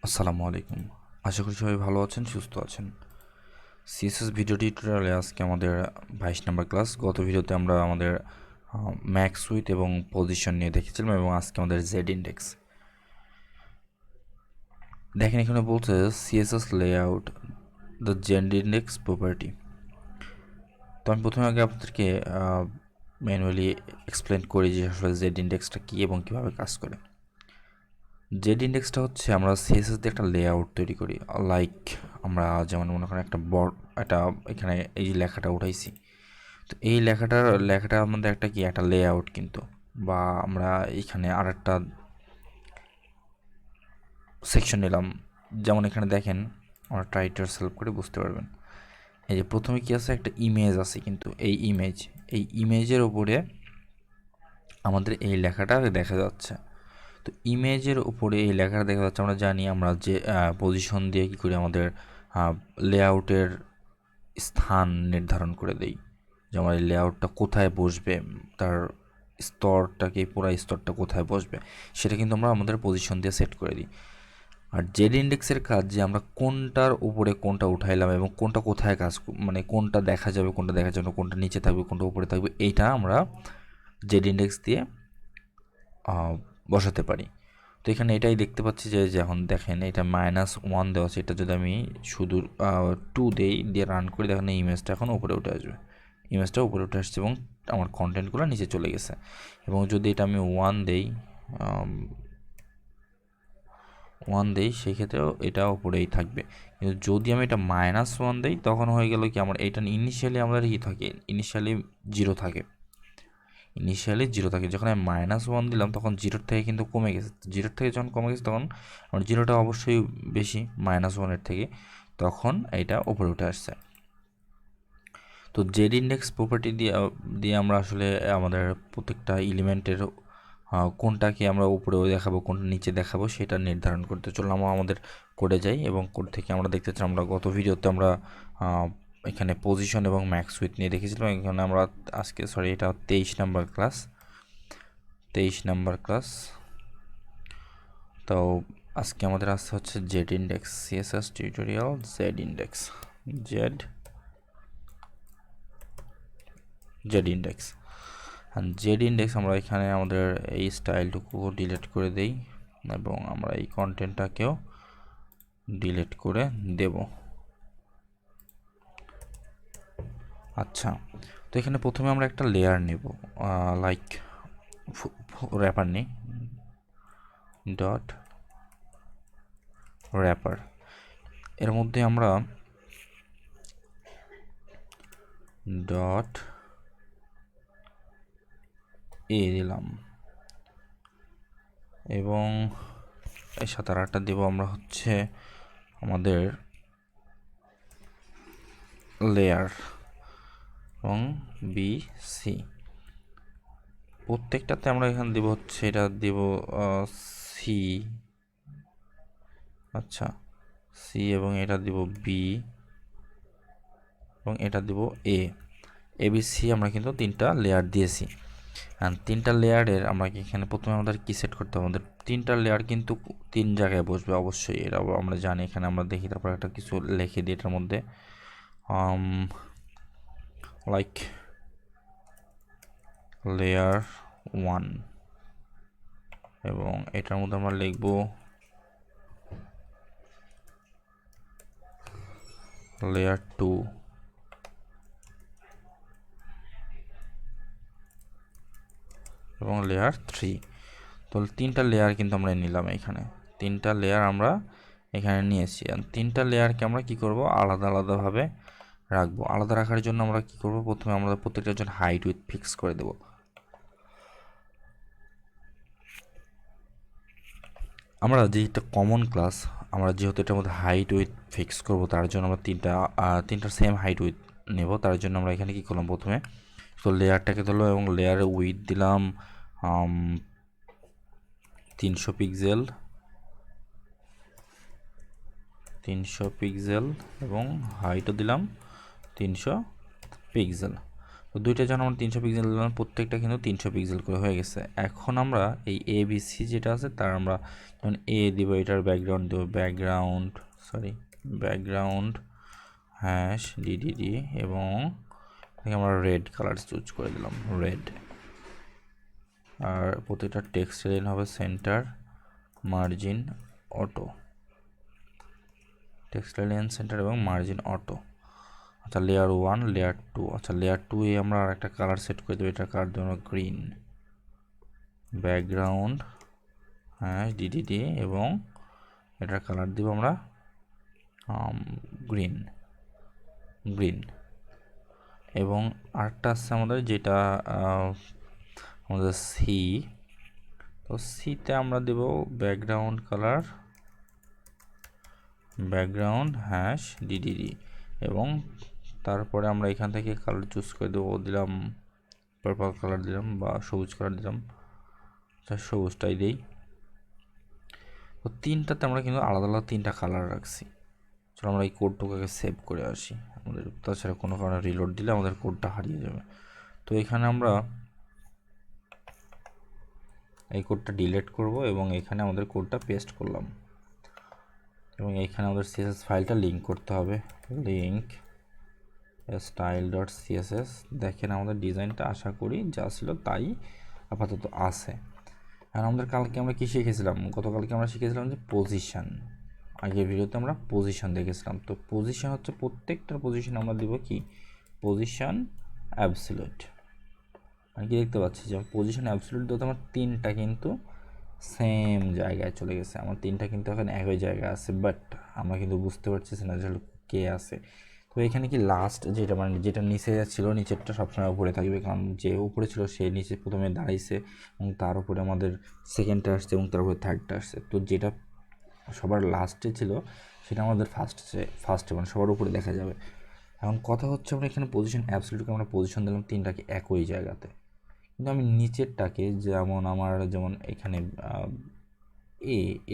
আসসালামু আলাইকুম। আশা করি সবাই ভালো আছেন, সুস্থ আছেন। সিএসএস ভিডিও টিউটোরিয়ালে আজকে আমাদের 22 নম্বর ক্লাস। গত ভিডিওতে আমরা আমাদের ম্যাক্স-উইথ এবং পজিশন নিয়ে দেখেছিলাম এবং আজকে আমাদের জেড ইন্ডেক্স। দেখেন এখানে বলছে CSS layout the Z index property. তো আমি প্রথমে আগে আপনাদেরকে ম্যানুয়ালি এক্সপ্লেন করি যে আসলে জেড ইন্ডেক্সটা কী এবং কীভাবে কাজ করে। জেড ইন্ডেক্সটা হচ্ছে আমরা সিএসএস দিয়ে একটা লেআউট তৈরি করি, লাইক আমরা যেমন মনে করেন একটা এখানে এই যে লেখাটা উঠাইছি, তো এই লেখাটা আমাদের একটা লেআউট কিন্তু, বা আমরা এখানে আর একটা সেকশন নিলাম। যেমন এখানে দেখেন, আমরা ট্রাইটার সেলফ করে বুঝতে পারবেন। এই যে প্রথমে কি আছে, একটা ইমেজ আছে, কিন্তু এই ইমেজের ওপরে আমাদের এই লেখাটা দেখা যাচ্ছে। তো ইমেজের উপরে এই লেখাটা দেখা যাচ্ছে। আমরা জানি আমরা যে পজিশন দিয়ে কী করি, আমাদের লেআউটের স্থান নির্ধারণ করে দেই, যে আমার এই লেআউটটা কোথায় বসবে, তার পুরো স্তরটা কোথায় বসবে, সেটা কিন্তু আমরা আমাদের পজিশন দিয়ে সেট করে দিই। আর জেড ইন্ডেক্সের কাজ যে আমরা কোনটার উপরে কোনটা উঠাইলাম এবং কোনটা কোথায় মানে কোনটা দেখা যাবে, কোনটা দেখা যাবে না, কোনটা নিচে থাকবে, কোনটা উপরে থাকবে, এইটা আমরা জেড ইন্ডেক্স দিয়ে বসাতে পারি। তো এখানে এটাই দেখতে পাচ্ছি যে যখন দেখেন এটা -1 দেওয়া আছে, এটা যদি আমি শুধু 2 দিয়ে রান করি, দেখেন এই ইমেজটা এখন উপরে উঠে আসবে। ইমেজটা উপরে উঠে আসছে এবং আমার কন্টেন্টগুলো নিচে চলে গেছে। এবং যদি এটা আমি 1 দেই সেক্ষেত্রেও এটা উপরেই থাকবে। কিন্তু যদি আমি এটা -1 দেই, তখন হয়ে গেল কি, আমার এটা ইনিশিয়ালি আমাদের থাকে, ইনিশিয়ালি জিরো থাকে। যখন আমি -1 দিলাম তখন জিরোর থেকে কিন্তু কমে গেছে। জিরোর থেকে যখন কমে গেছে তখন আমার জিরোটা অবশ্যই বেশি -1-এর থেকে, তখন এটা উপরে উঠে আসছে। তো জেড ইন্ডেক্স প্রপার্টি দিয়ে আমরা আসলে আমাদের প্রত্যেকটা এলিমেন্টের কোনটাকে আমরা উপরে দেখাবো, কোনটা নিচে দেখাবো, সেটা নির্ধারণ করতে চললাম। আমাদের কোডে যাই এবং কোড থেকে আমরা দেখতে চাই, আমরা গত ভিডিওতে আমরা এখানে পজিশন এবং ম্যাক্স-উইথ নিয়ে দেখেছিলাম। এখানে আমরা আজকে এটা 23 নাম্বার ক্লাস। তো আজকে আমাদের আসছে হচ্ছে Z index, CSS tutorial Z index. Z index আমরা এখানে আমাদের এই স্টাইলটুকু ডিলিট করে দেই এবং আমরা এই কন্টেন্টটাকেও ডিলিট করে দেব। আচ্ছা, তো এখানে প্রথমে আমরা একটা লেয়ার নেব, লাইক র্যাপার নিই, ডট র্যাপার। এর মধ্যে আমরা ডট দিলাম এবং এই সাথে আর একটা দেবো আমরা হচ্ছে আমাদের লেয়ার এবং BC। প্রত্যেকটাতে আমরা এখানে দেব হচ্ছে, এটা দেব সি, আচ্ছা সি, এবং এটা দেব বি, এবং এটা দেব ABC। আমরা কিন্তু 3টা লেয়ার দিয়েছি। আর 3টা লেয়ারের আমরা এখানে প্রথমে আমাদের কি সেট করতে হবে, আমাদের 3টা লেয়ার কিন্তু 3 জায়গায় বসবে অবশ্যই, এটা আমরা জানি। এখানে আমরা দেখি, তারপর একটা কিছু লিখে দিই এটার মধ্যে, লাইক লেয়ার 1, এবং এটার মধ্যে আমরা লিখব লেয়ার 2 এবং লেয়ার 3। তো 3টা লেয়ার কিন্তু আমরা নিলাম এখানে, 3টা লেয়ার আমরা এখানে নিয়েছি। আর 3টা লেয়ারকে আমরা কি করব, আলাদা আলাদাভাবে রাখবো। আলাদা রাখার জন্য আমরা কি করব, প্রথমে আমরা প্রত্যেকটার জন্য হাইট উইথ ফিক্স করে দেব। আমরা যেটা কমন ক্লাস, আমরা যেহেতু এটার মধ্যে হাইট উইথ ফিক্স করব, তার জন্য আমরা তিনটার সেম হাইট উইথ নেব। তার জন্য আমরা এখানে কি করলাম, প্রথমে তো লেয়ারটাকে ধরলো এবং লেয়ারে উইথ দিলাম 300 পিক্সেল এবং হাইটও দিলাম 300 পিক্সেল। তো দুইটা যখন আমরা 300 পিক্সেল দিলাম, প্রত্যেকটা কিন্তু 300 পিক্সেল করে হয়ে গেছে। এখন আমরা এই ABC যেটা আছে তার আমরা যখন দিব, এটার ব্যাকগ্রাউন্ড দেবো ব্যাকগ্রাউন্ড হ্যাশ ডিডিডি, এবং আমরা রেড কালার চুজ করে দিলাম, রেড। আর প্রত্যেকটা টেক্সট লাইন হবে centre margin auto, text line centre এবং মার্জিন অটো। আচ্ছা, লেয়ার 1, লেয়ার 2। আচ্ছা, লেয়ার 2 এ আমরা আর একটা কালার সেট করে দেবো, এটা কালার দেবো গ্রিন, ব্যাকগ্রাউন্ড হ্যাঁ ডিডিডি, এবং এটার কালার দিব আমরা গ্রিন। এবং আরেকটা আছে আমাদের যেটা আমাদের সি, তো সিতে আমরা দেব ব্যাকগ্রাউন্ড কালার ব্যাকগ্রাউন্ড হ্যাশ ডিডিডি, এবং তারপরে আমরা এখান থেকে কালার চুজ করে দেবো, দিলাম পার্পল কালার দিলাম বা সবুজ কালার দিলাম, সবুজটাই দিই। তো তিনটাতে আমরা কিন্তু আলাদা আলাদা তিনটা কালার রাখছি। চলো আমরা এই কোডটাকে সেভ করে আসি, আমাদের তাছাড়া কোনো কারণে রিলোড দিলে আমাদের কোডটা হারিয়ে যাবে। তো এখানে আমরা এই কোডটা ডিলিট করব এবং এখানে আমাদের কোডটা পেস্ট করলাম, এবং এইখানে আমাদের CSS ফাইলটা লিঙ্ক করতে হবে, লিঙ্ক style.css। দেখেন আমাদের ডিজাইনটা আশা করি যা ছিল তাই আপাতত আছে। আর আমাদের কালকে আমরা কি শিখেছিলাম, গতকালকে আমরা শিখেছিলাম যে পজিশন, আগের ভিডিওতে আমরা পজিশন দেখেছিলাম। তো পজিশন হচ্ছে প্রত্যেকটার পজিশন আমরা দিব কি পজিশন অ্যাবসলিউট। আমি কি দেখতে পাচ্ছি যে পজিশন অ্যাবসলিউট দিতে আমার তিনটা কিন্তু সেম জায়গায় চলে গেছে, আমার তিনটা কিন্তু এখন একই জায়গায় আছে, বাট আমরা কিন্তু বুঝতে পারছি না যে কে আছে। তো এখানে কি লাস্ট যেটা মানে যেটা নিচে ছিল নিচেরটা সবসময় উপরে থাকবে, কারণ যে উপরে ছিল সে নিচে প্রথমে দাঁড়াইছে এবং তার উপরে আমাদের সেকেন্ডটা আসছে এবং তার উপরে থার্ডটা আসছে। তো যেটা সবার লাস্টে ছিল সেটা আমাদের ফার্স্টে মানে সবার উপরে দেখা যাবে। এখন কথা হচ্ছে আমরা এখানে পজিশন অ্যাবসলিউটকে আমরা পজিশন দিলাম তিনটাকে একই জায়গাতে, কিন্তু আমি নিচেরটাকে যেমন এখানে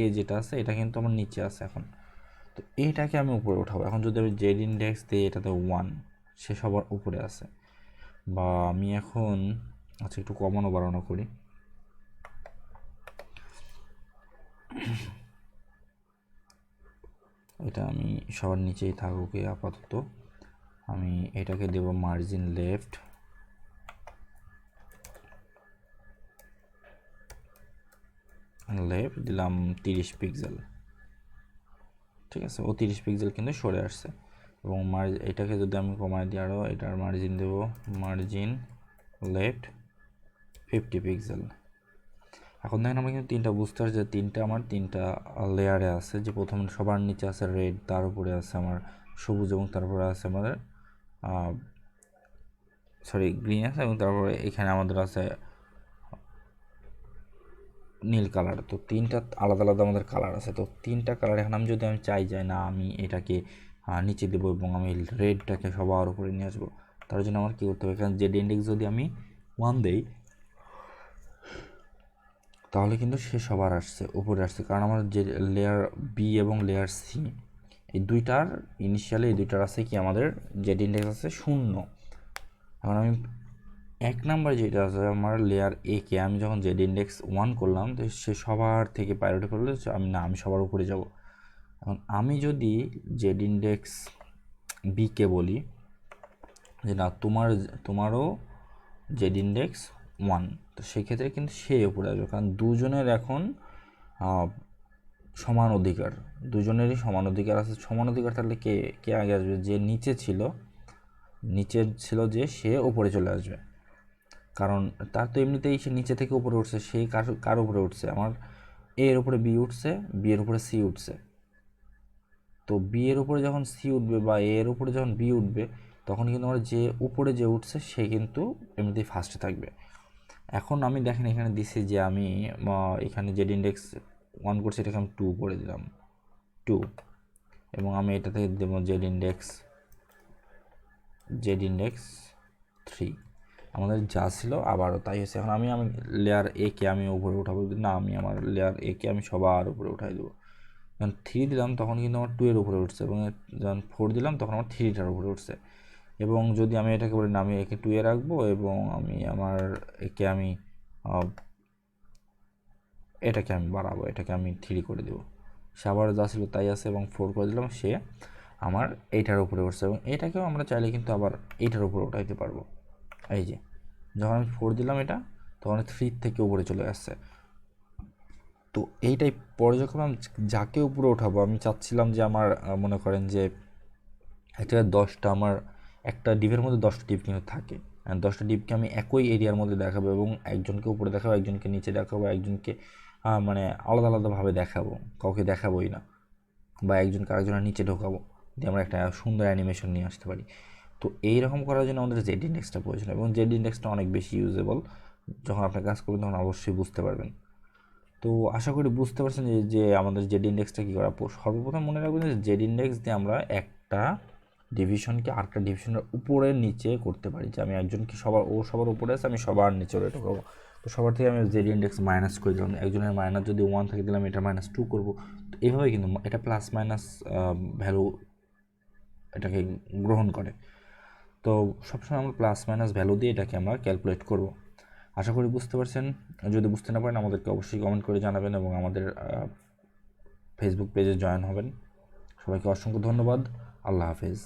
এ যেটা আছে এটা কিন্তু আমার নিচে আছে এখন, তো এটাকে আমি উপরে উঠাবো। এখন যদি আমি জেড ইন্ডেক্স দিই এটাতে 1, সে সবার উপরে আছে। বা আমি এখন আচ্ছা একটু কমানো বাড়ানো করি, এটা আমি সবার নিচেই থাকুক আপাতত। আমি এটাকে দেব মার্জিন লেফট, দিলাম 30 পিক্সেল, ঠিক আছে। ও 30 পিক্সেল কিন্তু সরে আসছে। এবং এটাকে যদি আমি কমায় দিই আরও, এটার মার্জিন দেব মার্জিন লেফট 50 পিক্সেল। এখন দেখেন আমরা কিন্তু তিনটা বুঝতে পারছি যে আমার তিনটা লেয়ারে আছে, যে প্রথম সবার নিচে আছে রেড, তার উপরে আছে আমার সবুজ, এবং তারপরে আছে আমাদের গ্রিন আছে, এবং তারপরে এখানে আমাদের আছে নীল কালার। তো তিনটা আলাদা আলাদা আমাদের কালার আছে। তো তিনটা কালার এখন আমি যদি চাই যায় না আমি এটাকে নিচে দেবো এবং আমি রেডটাকে সবার উপরে নিয়ে আসবো, তার জন্য আমার কী করতে হবে, এখানে জেড ইন্ডেক্স যদি আমি 1 দেই তাহলে কিন্তু সে সবার উপরে আসছে, কারণ আমার যে লেয়ার বি এবং লেয়ার সি এই দুইটার ইনিশিয়ালি এই দুইটার আছে কি আমাদের জেড ইন্ডেক্স আছে 0। এখন আমি 1 নাম্বার যেটা আছে আমার লেয়ার এ কে আমি যখন জেড ইন্ডেক্স 1 করলাম, তো সে সবার থেকে প্রায়োরিটি করলে আমি সবার উপরে যাব। এখন আমি যদি জেড ইন্ডেক্স বিকে বলি যে না তোমারও জেড ইন্ডেক্স 1, তো সেক্ষেত্রে কিন্তু সে উপরে আসবে, কারণ দুজনের এখন সমান অধিকার, দুজনেরই সমান অধিকার আছে। সমান অধিকার থাকলে কে আগে আসবে, যে নিচে ছিল যে সে উপরে চলে আসবে, কারণ তার তো এমনিতেই সে নিচে থেকে উপরে উঠছে, সে কার উপরে উঠছে, আমার এ এর উপরে বি উঠছে, বি এর উপরে সি উঠছে। তো বি এর উপরে যখন সি উঠবে বা এ এর উপরে যখন বি উঠবে, তখন কিন্তু আমার যে উপরে যে উঠছে সে কিন্তু এমনিতেই ফার্স্টে থাকবে। এখন আমি দেখেন এখানে দিছি যে আমি এখানে জেড ইন্ডেক্স 1 করছি, এটাকে আমি 2 করে দিলাম 2, এবং আমি এটাতে দেবো জেড ইন্ডেক্স 3। আমাদের যা ছিল আবারও তাই হয়েছে। এখন আমি লেয়ার এ কে আমি উপরে উঠাবো না, আমি আমার লেয়ার এ কে আমি সবার উপরে উঠাই দেবো। যখন 3 দিলাম তখন কিন্তু আমার 2 এর উপরে উঠছে, এবং যখন 4 দিলাম তখন আমার 3টার উপরে উঠছে। এবং যদি আমি এটাকে বলি না, আমি একে 2 এ রাখবো এবং আমি আমার এটাকে আমি বাড়াবো, এটাকে আমি 3 করে দেবো। সে আবার যা ছিল তাই আছে এবং 4 করে দিলাম, সে আমার এইটার উপরে উঠছে এবং এটাকেও আমরা চাইলে কিন্তু আবার এইটার উপরে উঠাইতে পারবো। এই যে যখন আমি 4 দিলাম এটা, তখন 3 থেকে উপরে চলে আসছে। তো এইটাই পরে যখন আমি যাকে উপরে উঠাবো, আমি চাচ্ছিলাম যে আমার মনে করেন যে একটা 10টা আমার একটা ডিপের মধ্যে 10টা ডিপ কিন্তু থাকে, 10টা ডিপকে আমি একই এরিয়ার মধ্যে দেখাবো এবং একজনকে উপরে দেখাবো, একজনকে নিচে দেখাবো, একজনকে মানে আলাদা আলাদাভাবে দেখাবো, কাউকে দেখাবোই না, বা একজনকে আরেকজনের নিচে ঢোকাবো, দিয়ে আমরা একটা সুন্দর অ্যানিমেশন নিয়ে আসতে পারি। তো এইরকম করার জন্য আমাদের জেড ইন্ডেক্সটা প্রয়োজন এবং জেড ইন্ডেক্সটা অনেক বেশি ইউজেবল। যখন আপনি কাজ করবেন তখন অবশ্যই বুঝতে পারবেন। তো আশা করি বুঝতে পারছেন যে আমাদের জেড ইন্ডেক্সটা কী করা। সর্বপ্রথম মনে রাখবেন যে জেড ইন্ডেক্স দিয়ে আমরা একটা ডিভিশনকে আরেকটা ডিভিশনের উপরে নিচে করতে পারি, যে আমি একজনকে সবার উপরে আছে, আমি সবার নিচে ওরে ঢোকাবো। তো সবার থেকে আমি জেড ইন্ডেক্স মাইনাস করে দিলাম, একজনের মাইনাস যদি 1 থেকে দিলাম, এটা -2 করবো। তো এইভাবে কিন্তু এটা প্লাস মাইনাস ভ্যালু এটাকে গ্রহণ করে। তো সবসময় আমরা প্লাস মাইনাস ভ্যালু দিয়ে এটাকে আমরা ক্যালকুলেট করব। আশা করি বুঝতে পারছেন। যদি বুঝতে না পারেন আমাদেরকে অবশ্যই কমেন্ট করে জানাবেন এবং আমাদের ফেসবুক পেজে জয়েন হবেন। সবাইকে অসংখ্য ধন্যবাদ। আল্লাহ হাফেজ।